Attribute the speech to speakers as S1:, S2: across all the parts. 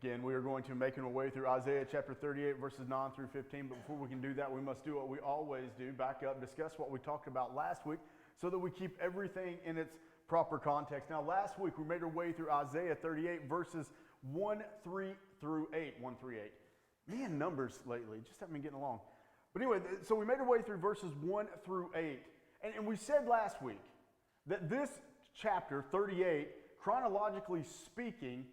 S1: Again, we are going to make our way through Isaiah chapter 38, verses 9 through 15. But before we can do that, we must do what we always do, back up, discuss what we talked about last week so that we keep everything in its proper context. Now, last week, we made our way through Isaiah 38, verses 1 through 8. Man, numbers lately just haven't been getting along. But anyway, so we made our way through verses 1 through 8. And we said last week that this chapter, 38, chronologically speaking,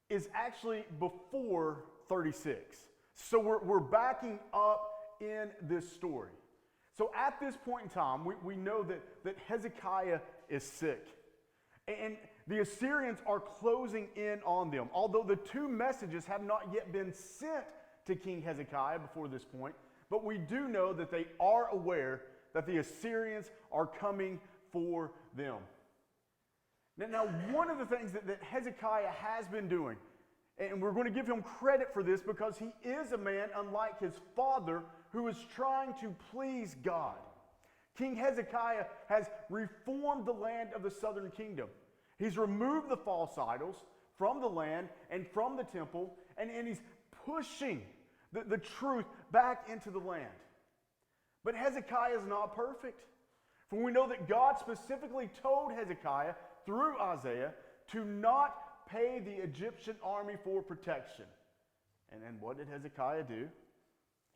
S1: is actually before 36. So we're backing up in this story. So at this point in time, we know that Hezekiah is sick. And the Assyrians are closing in on them. Although the two messages have not yet been sent to King Hezekiah before this point, but we do know that they are aware that the Assyrians are coming for them. Now, one of the things that Hezekiah has been doing, and we're going to give him credit for this because he is a man unlike his father who is trying to please God. King Hezekiah has reformed the land of the southern kingdom. He's removed the false idols from the land and from the temple, and he's pushing the truth back into the land. But Hezekiah is not perfect. For we know that God specifically told Hezekiah through Isaiah to not pay the Egyptian army for protection. And then what did Hezekiah do?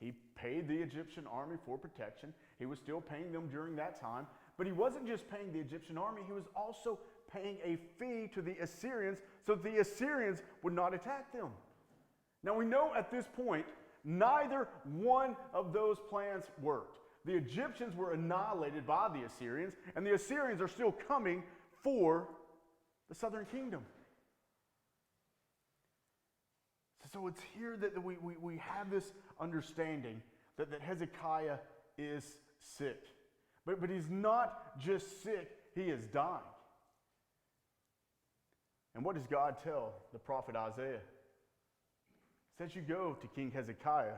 S1: He paid the Egyptian army for protection. He was still paying them during that time. But he wasn't just paying the Egyptian army, he was also paying a fee to the Assyrians so that the Assyrians would not attack them. Now we know at this point, neither one of those plans worked. The Egyptians were annihilated by the Assyrians, and the Assyrians are still coming for the southern kingdom. So it's here that we have this understanding that Hezekiah is sick. But he's not just sick, he is dying. And what does God tell the prophet Isaiah? He says, you go to King Hezekiah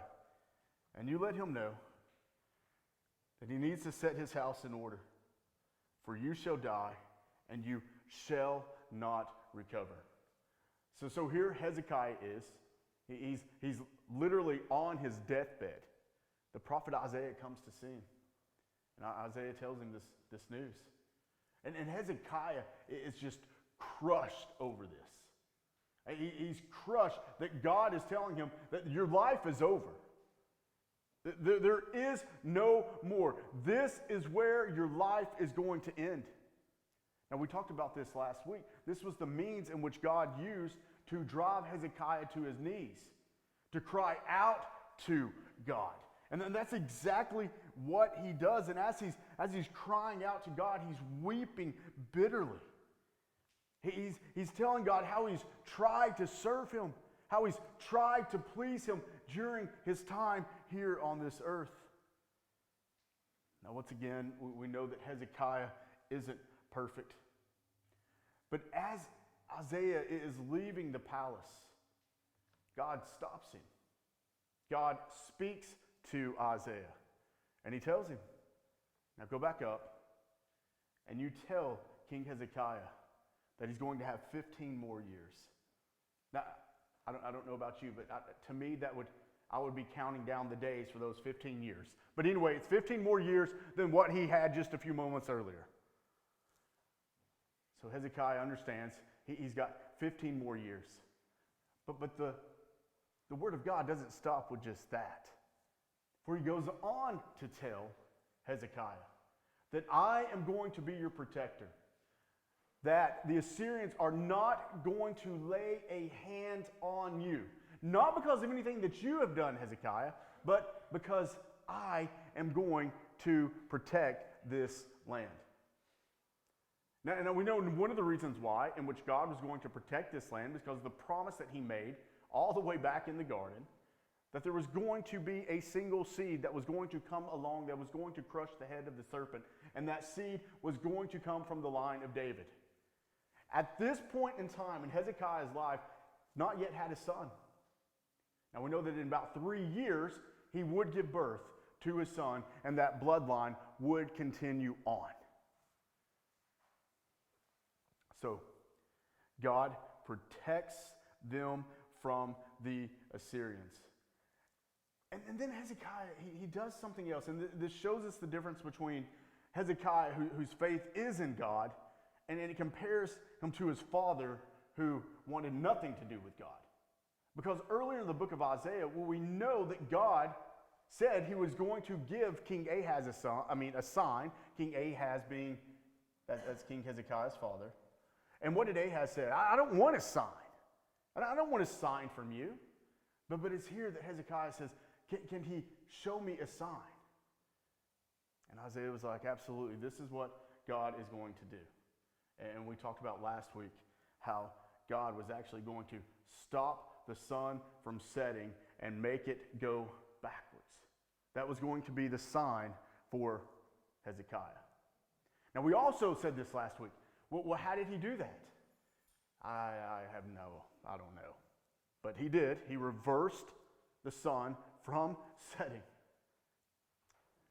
S1: and you let him know that he needs to set his house in order. For you shall die and you shall not recover. So here Hezekiah is. He's literally on his deathbed. The prophet Isaiah comes to see him. And Isaiah tells him this news. And Hezekiah is just crushed over this. He's crushed that God is telling him that your life is over. There is no more. This is where your life is going to end. Now, we talked about this last week. This was the means in which God used to drive Hezekiah to his knees, to cry out to God. And then that's exactly what he does. And as he's crying out to God, he's weeping bitterly. He's telling God how he's tried to serve him, how he's tried to please him during his time here on this earth. Now, once again, we know that Hezekiah isn't perfect. But as Isaiah is leaving the palace, God stops him. God speaks to Isaiah, and he tells him, now go back up, and you tell King Hezekiah that he's going to have 15 more years. Now, I don't know about you, but to me, I would be counting down the days for those 15 years. But anyway, it's 15 more years than what he had just a few moments earlier. So Hezekiah understands he's got 15 more years. But the word of God doesn't stop with just that. For he goes on to tell Hezekiah that I am going to be your protector, that the Assyrians are not going to lay a hand on you. Not because of anything that you have done, Hezekiah, but because I am going to protect this land. Now we know one of the reasons why, in which God was going to protect this land, is because of the promise that he made all the way back in the garden, that there was going to be a single seed that was going to come along that was going to crush the head of the serpent, and that seed was going to come from the line of David. At this point in time in Hezekiah's life, not yet had a son. Now we know that in about 3 years, he would give birth to his son, and that bloodline would continue on. So, God protects them from the Assyrians. And then Hezekiah, he does something else. And this shows us the difference between Hezekiah, whose faith is in God, and it compares him to his father, who wanted nothing to do with God. Because earlier in the book of Isaiah, we know that God said he was going to give King Ahaz a sign. King Ahaz being, that's King Hezekiah's father. And what did Ahaz say? I don't want a sign. I don't want a sign from you. But it's here that Hezekiah says, can he show me a sign? And Isaiah was like, absolutely, this is what God is going to do. And we talked about last week how God was actually going to stop the sun from setting and make it go backwards. That was going to be the sign for Hezekiah. Now, we also said this last week. Well, how did he do that? I don't know. But he did. He reversed the sun from setting.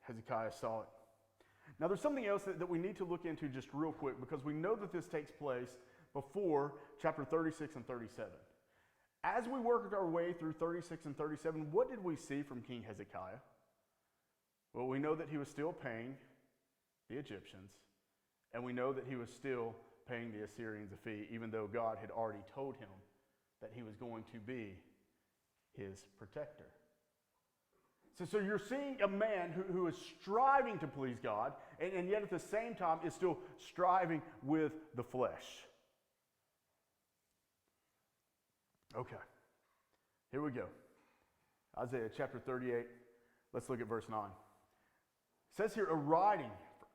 S1: Hezekiah saw it. Now, there's something else that we need to look into just real quick, because we know that this takes place before chapter 36 and 37. As we worked our way through 36 and 37, what did we see from King Hezekiah? Well, we know that he was still paying the Egyptians, and we know that he was still paying the Assyrians a fee, even though God had already told him that he was going to be his protector. So you're seeing a man who is striving to please God, and yet at the same time is still striving with the flesh. Okay, here we go. Isaiah chapter 38, let's look at verse 9. It says here, a writing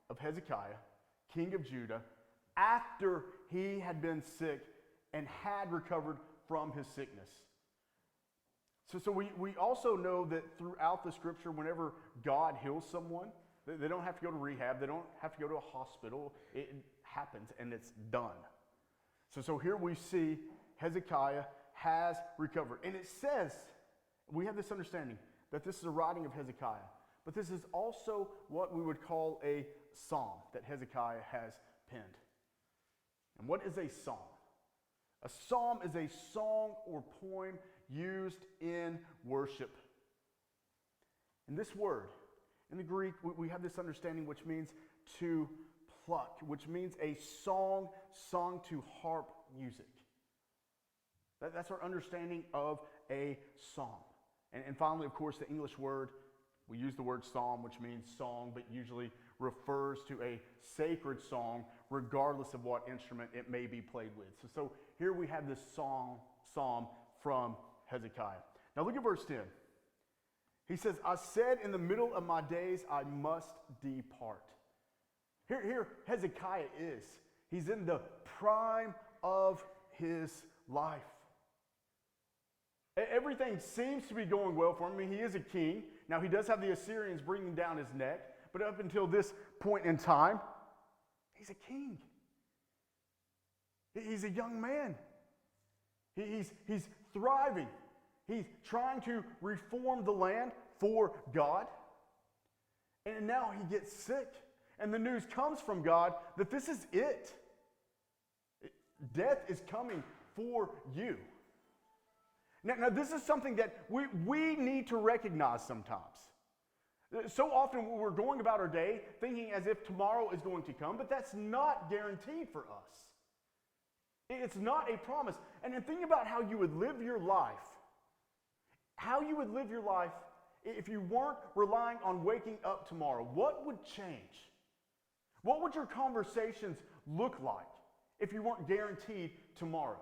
S1: of Hezekiah, king of Judah, after he had been sick and had recovered from his sickness. So we also know that throughout the scripture, whenever God heals someone, they don't have to go to rehab. They don't have to go to a hospital. It happens and it's done. So here we see Hezekiah has recovered. And it says, we have this understanding that this is a writing of Hezekiah. But this is also what we would call a psalm that Hezekiah has penned. And what is a psalm? A psalm is a song or poem used in worship. And this word, in the Greek, we have this understanding which means to pluck, which means a song sung to harp music. That's our understanding of a psalm. And finally, of course, the English word, we use the word psalm, which means song, but usually refers to a sacred song, regardless of what instrument it may be played with. So here we have this psalm from Hezekiah. Now look at verse 10. He says, I said in the middle of my days, I must depart. Here Hezekiah is. He's in the prime of his life. Everything seems to be going well for him. I mean, he is a king. Now, he does have the Assyrians bringing down his neck, but up until this point in time, he's a king. He's a young man. He's thriving. He's trying to reform the land for God. And now he gets sick. And the news comes from God that this is it. Death is coming for you. Now this is something that we need to recognize sometimes. So often we're going about our day thinking as if tomorrow is going to come, but that's not guaranteed for us. It's not a promise. And then think about how you would live your life. How you would live your life if you weren't relying on waking up tomorrow. What would change? What would your conversations look like if you weren't guaranteed tomorrow?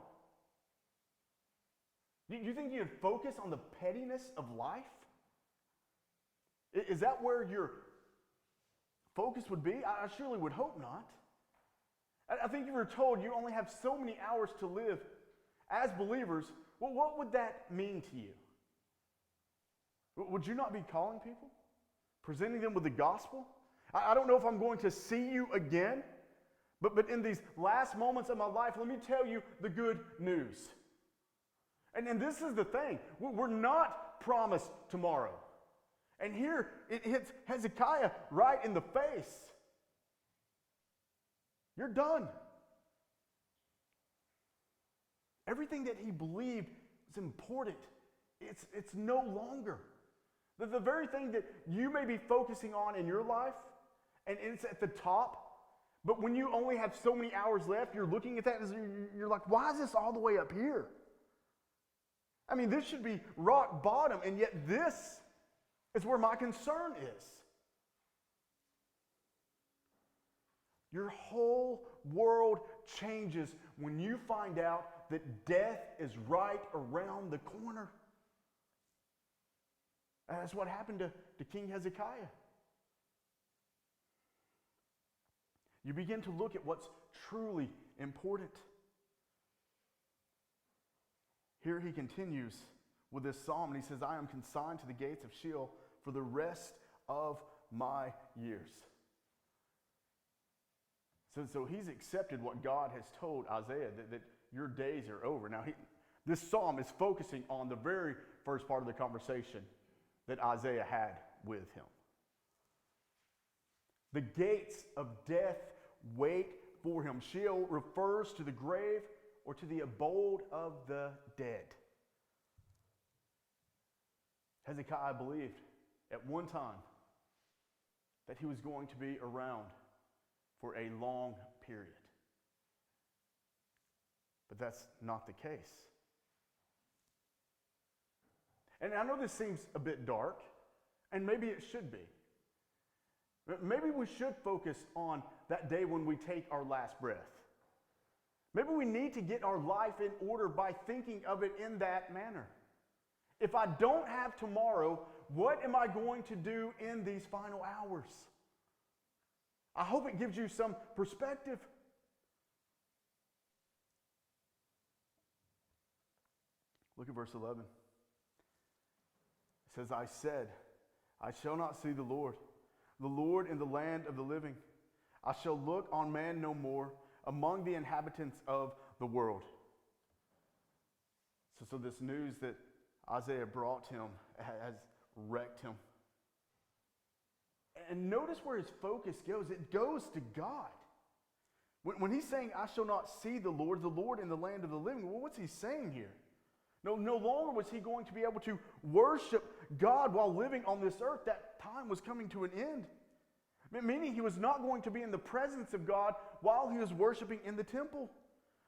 S1: Do you think you'd focus on the pettiness of life? Is that where your focus would be? I surely would hope not. I think if you were told you only have so many hours to live as believers, well, what would that mean to you? Would you not be calling people? Presenting them with the gospel? I don't know if I'm going to see you again, but in these last moments of my life, let me tell you the good news. And this is the thing. We're not promised tomorrow. And here it hits Hezekiah right in the face. You're done. Everything that he believed It's important. It's no longer. The very thing that you may be focusing on in your life, and it's at the top, but when you only have so many hours left, you're looking at that and you're like, why is this all the way up here? I mean, this should be rock bottom, and yet this is where my concern is. Your whole world changes when you find out that death is right around the corner. And that's what happened to King Hezekiah. You begin to look at what's truly important. Here he continues with this psalm, and he says, I am consigned to the gates of Sheol for the rest of my years. So he's accepted what God has told Isaiah, that your days are over. Now, this psalm is focusing on the very first part of the conversation that Isaiah had with him. The gates of death wait for him. Sheol refers to the grave or to the abode of the dead. Hezekiah believed at one time that he was going to be around for a long period. But that's not the case. And I know this seems a bit dark, and maybe it should be. Maybe we should focus on that day when we take our last breath. Maybe we need to get our life in order by thinking of it in that manner. If I don't have tomorrow, what am I going to do in these final hours? I hope it gives you some perspective. Look at verse 11. It says, I said, I shall not see the Lord in the land of the living. I shall look on man no more among the inhabitants of the world. So this news that Isaiah brought him has wrecked him. And notice where his focus goes. It goes to God. When he's saying, I shall not see the Lord in the land of the living, well, what's he saying here? No longer was he going to be able to worship God while living on this earth. That time was coming to an end. Meaning he was not going to be in the presence of God while he was worshiping in the temple.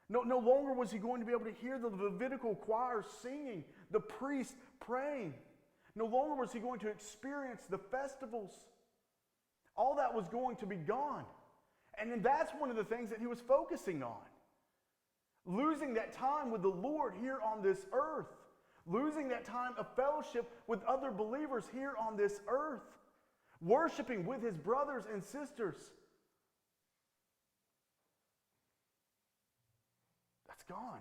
S1: No longer was he going to be able to hear the Levitical choir singing, the priests praying. No longer was he going to experience the festivals. All that was going to be gone. And then that's one of the things that he was focusing on. Losing that time with the Lord here on this earth. Losing that time of fellowship with other believers here on this earth. Worshiping with his brothers and sisters. That's gone.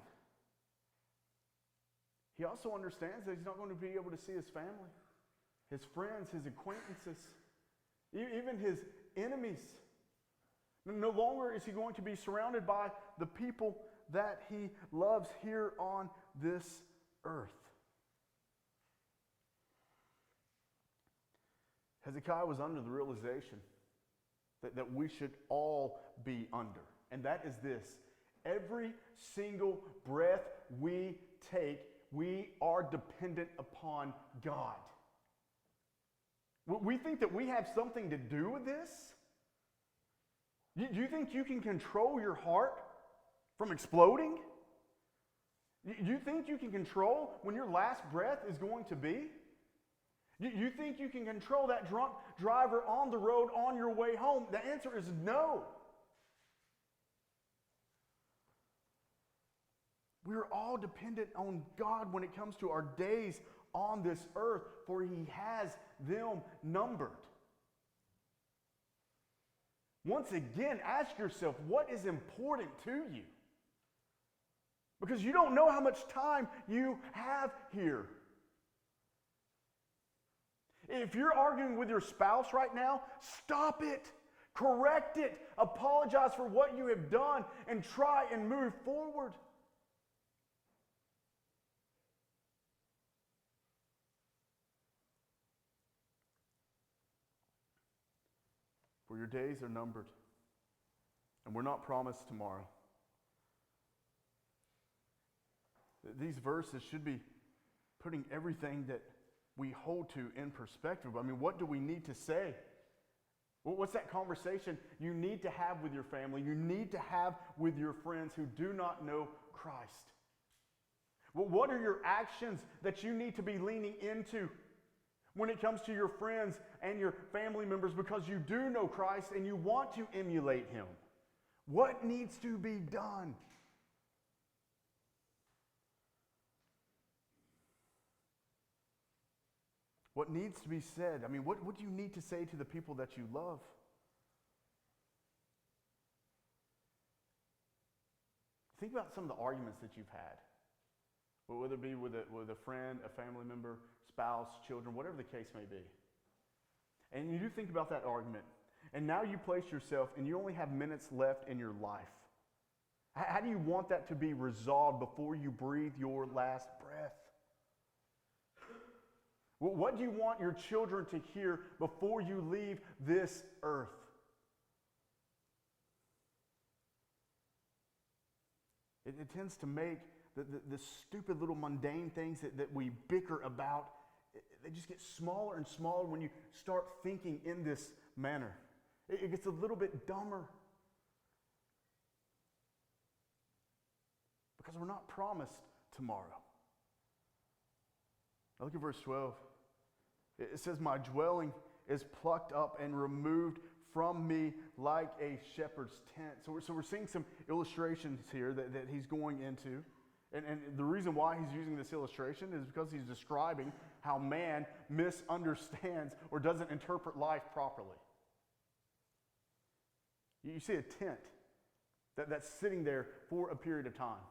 S1: He also understands that he's not going to be able to see his family, his friends, his acquaintances, even his enemies. No longer is he going to be surrounded by the people that he loves here on this earth. Hezekiah was under the realization that we should all be under. And that is this. Every single breath we take, we are dependent upon God. We think that we have something to do with this? Do you think you can control your heart from exploding? Do you think you can control when your last breath is going to be? You think you can control that drunk driver on the road on your way home? The answer is no. We're all dependent on God when it comes to our days on this earth, for he has them numbered. Once again, ask yourself, what is important to you? Because you don't know how much time you have here. If you're arguing with your spouse right now, stop it. Correct it. Apologize for what you have done and try and move forward. For your days are numbered, and we're not promised tomorrow. These verses should be putting everything that we hold to in perspective. I mean, what do we need to say? What's that conversation you need to have with your family? You need to have with your friends who do not know Christ. Well, what are your actions that you need to be leaning into when it comes to your friends and your family members because you do know Christ and you want to emulate Him? What needs to be done? What needs to be said? I mean, what do you need to say to the people that you love? Think about some of the arguments that you've had. Whether it be with a friend, a family member, spouse, children, whatever the case may be. And you do think about that argument. And now you place yourself and you only have minutes left in your life. How do you want that to be resolved before you breathe your last breath? What do you want your children to hear before you leave this earth? It tends to make the stupid little mundane things that we bicker about, they just get smaller and smaller when you start thinking in this manner. It gets a little bit dumber. Because we're not promised tomorrow. Now look at verse 12. It says, my dwelling is plucked up and removed from me like a shepherd's tent. So we're seeing some illustrations here that he's going into. And the reason why he's using this illustration is because he's describing how man misunderstands or doesn't interpret life properly. You see a tent that's sitting there for a period of time.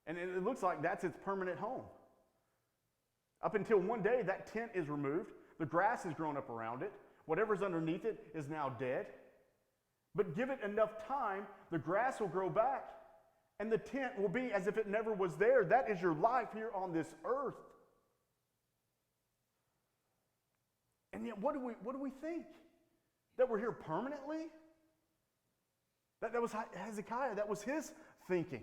S1: And it looks like that's its permanent home. Up until one day, that tent is removed. The grass has grown up around it. Whatever's underneath it is now dead. But give it enough time, the grass will grow back. And the tent will be as if it never was there. That is your life here on this earth. And yet, what do we think? That we're here permanently? That was Hezekiah. That was his thinking.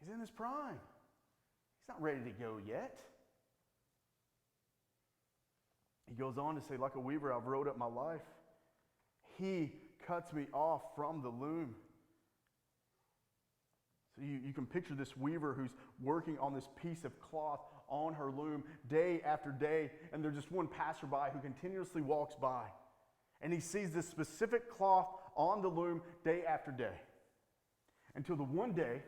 S1: He's in his prime. He's not ready to go yet. He goes on to say, like a weaver, I've rode up my life. He cuts me off from the loom. So you can picture this weaver who's working on this piece of cloth on her loom day after day, and there's just one passerby who continuously walks by. And he sees this specific cloth on the loom day after day. Until the one day,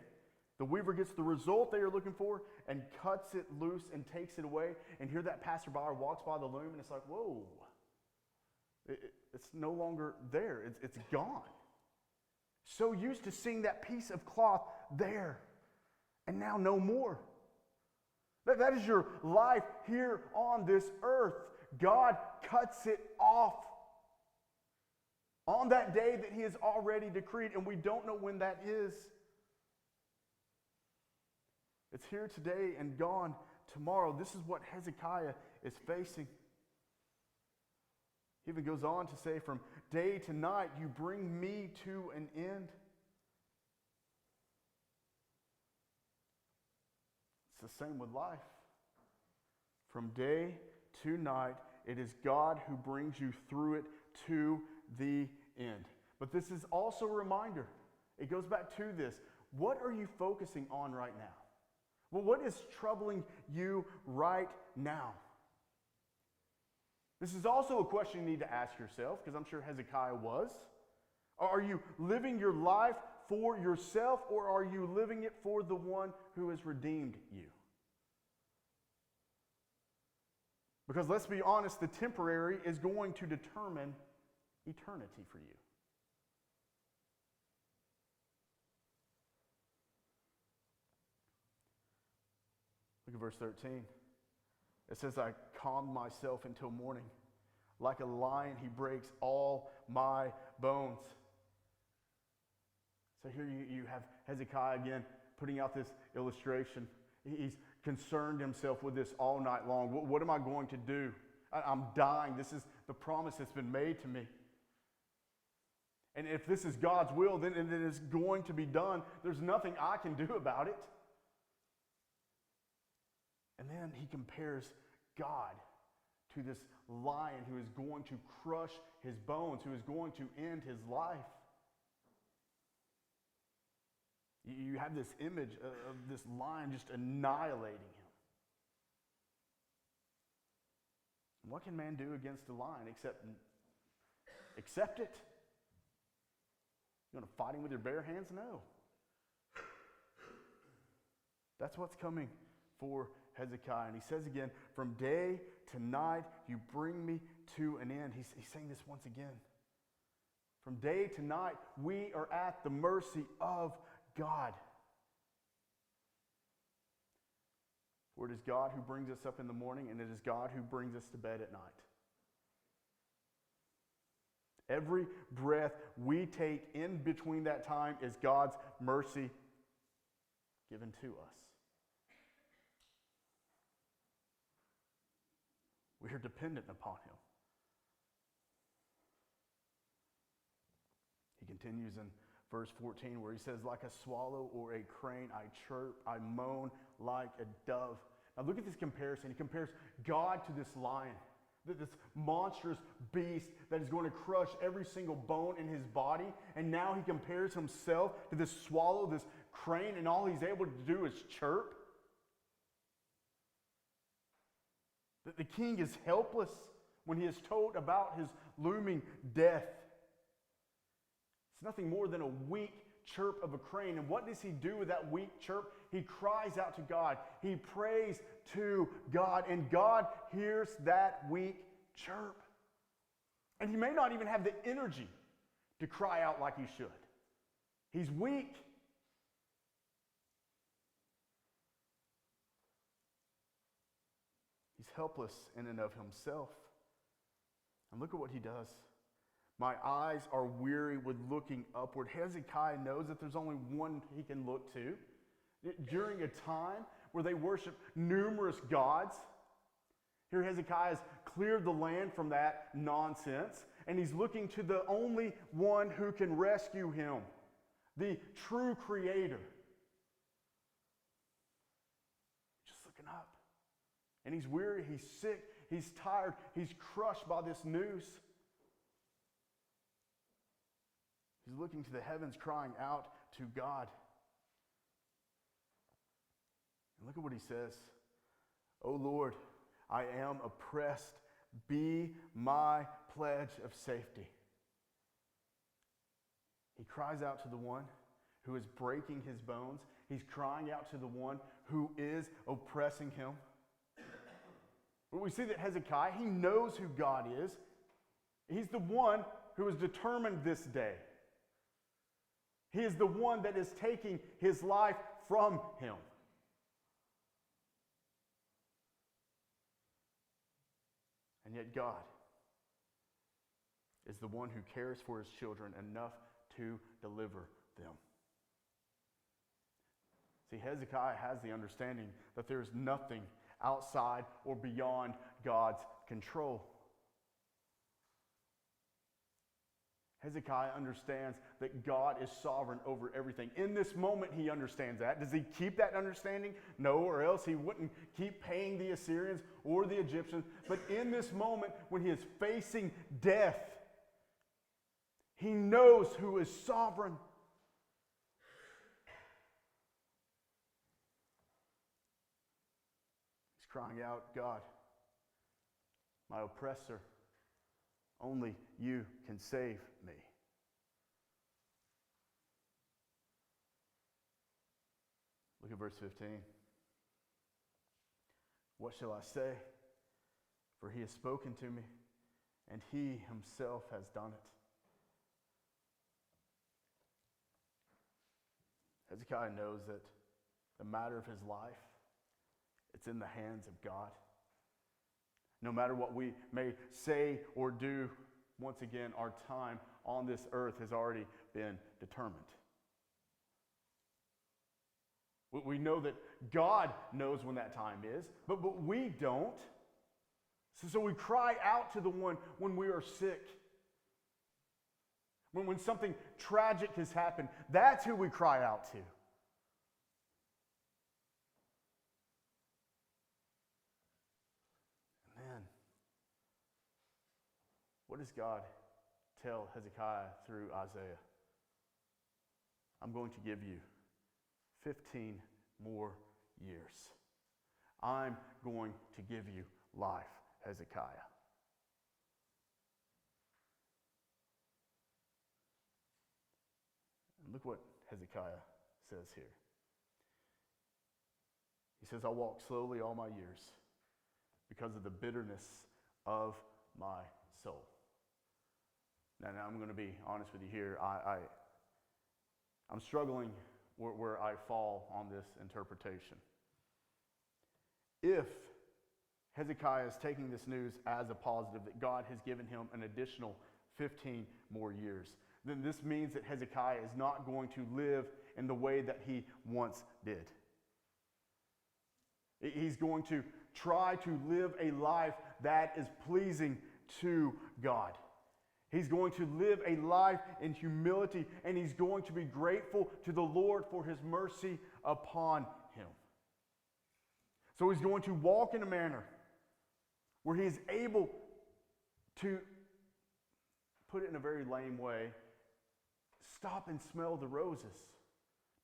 S1: the weaver gets the result they are looking for and cuts it loose and takes it away. And here that passerby walks by the loom and it's like, whoa, it's no longer there. It's gone. So used to seeing that piece of cloth there and now no more. That is your life here on this earth. God cuts it off on that day that He has already decreed, and we don't know when that is. It's here today and gone tomorrow. This is what Hezekiah is facing. He even goes on to say, from day to night, you bring me to an end. It's the same with life. From day to night, it is God who brings you through it to the end. But this is also a reminder. It goes back to this. What are you focusing on right now? Well, what is troubling you right now? This is also a question you need to ask yourself, because I'm sure Hezekiah was. Are you living your life for yourself, or are you living it for the one who has redeemed you? Because let's be honest, the temporary is going to determine eternity for you. Look at verse 13. It says, I calmed myself until morning. Like a lion, he breaks all my bones. So here you have Hezekiah again putting out this illustration. He's concerned himself with this all night long. What am I going to do? I'm dying. This is the promise that's been made to me. And if this is God's will, then it is going to be done. There's nothing I can do about it. And then he compares God to this lion who is going to crush his bones, who is going to end his life. You have this image of this lion just annihilating him. What can man do against a lion except accept it? You want to fight him with your bare hands? No. That's what's coming for Hezekiah. And he says again, from day to night you bring me to an end. He's saying this once again. From day to night we are at the mercy of God. For it is God who brings us up in the morning, and it is God who brings us to bed at night. Every breath we take in between that time is God's mercy given to us. We are dependent upon him. He continues in verse 14 where he says, like a swallow or a crane, I chirp, I moan like a dove. Now look at this comparison. He compares God to this lion, this monstrous beast that is going to crush every single bone in his body. And now he compares himself to this swallow, this crane, and all he's able to do is chirp. The king is helpless when he is told about his looming death. It's nothing more than a weak chirp of a crane. And what does he do with that weak chirp? He cries out to God. He prays to God. And God hears that weak chirp. And he may not even have the energy to cry out like he should. He's weak. He's helpless in and of himself. And look at what he does. My eyes are weary with looking upward. Hezekiah knows that there's only one he can look to. During a time where they worship numerous gods, here Hezekiah has cleared the land from that nonsense, and he's looking to the only one who can rescue him, the true creator. Just looking up. And he's weary, he's sick, he's tired, he's crushed by this news. He's looking to the heavens, crying out to God. And look at what he says. O Lord, I am oppressed. Be my pledge of safety. He cries out to the one who is breaking his bones. He's crying out to the one who is oppressing him. But we see that Hezekiah, he knows who God is. He's the one who has determined this day. He is the one that is taking his life from him. And yet God is the one who cares for his children enough to deliver them. See, Hezekiah has the understanding that there is nothing outside or beyond God's control. Hezekiah understands that God is sovereign over everything. In this moment, he understands that. Does he keep that understanding? No, or else he wouldn't keep paying the Assyrians or the Egyptians. But in this moment, when he is facing death, he knows who is sovereign. He's crying out, God, my oppressor, only you can save me. Look at verse 15. What shall I say? For he has spoken to me, and he himself has done it. Hezekiah knows that the matter of his life, it's in the hands of God. No matter what we may say or do, once again, our time on this earth has already been determined. We know that God knows when that time is, but we don't. So we cry out to the one when we are sick. When something tragic has happened, that's who we cry out to. Man, what does God tell Hezekiah through Isaiah? I'm going to give you 15 more years. I'm going to give you life, Hezekiah. And look what Hezekiah says here. He says, I'll walk slowly all my years because of the bitterness of my soul. Now I'm going to be honest with you here. I'm struggling where I fall on this interpretation. If Hezekiah is taking this news as a positive, that God has given him an additional 15 more years, then this means that Hezekiah is not going to live in the way that he once did. He's going to try to live a life that is pleasing to God. He's going to live a life in humility, and he's going to be grateful to the Lord for his mercy upon him. So he's going to walk in a manner where he is able to, put it in a very lame way, stop and smell the roses.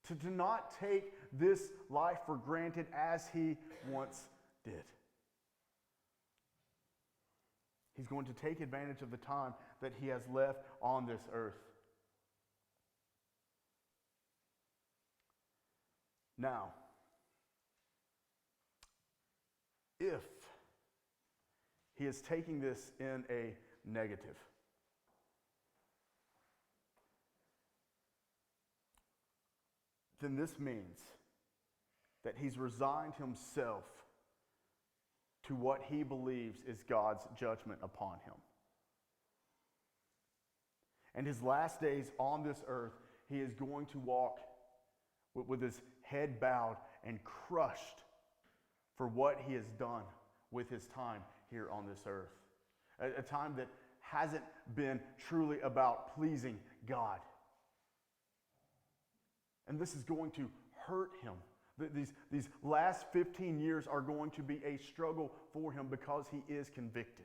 S1: To not take this life for granted as he once did. He's going to take advantage of the time that he has left on this earth. Now, if he is taking this in a negative, then this means that he's resigned himself to what he believes is God's judgment upon him. And his last days on this earth, he is going to walk with his head bowed and crushed for what he has done with his time here on this earth. A time that hasn't been truly about pleasing God. And this is going to hurt him. These last 15 years are going to be a struggle for him because he is convicted.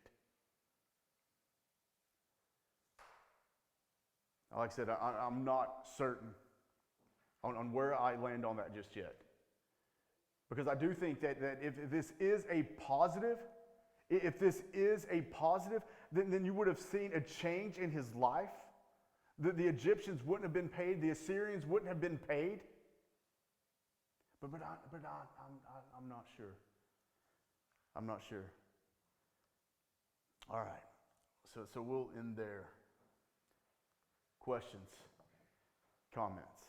S1: Like I said, I'm not certain on where I land on that just yet. Because I do think that if this is a positive, then you would have seen a change in his life. The Egyptians wouldn't have been paid. The Assyrians wouldn't have been paid. But I'm not sure. I'm not sure. All right. So we'll end there. Questions? Comments?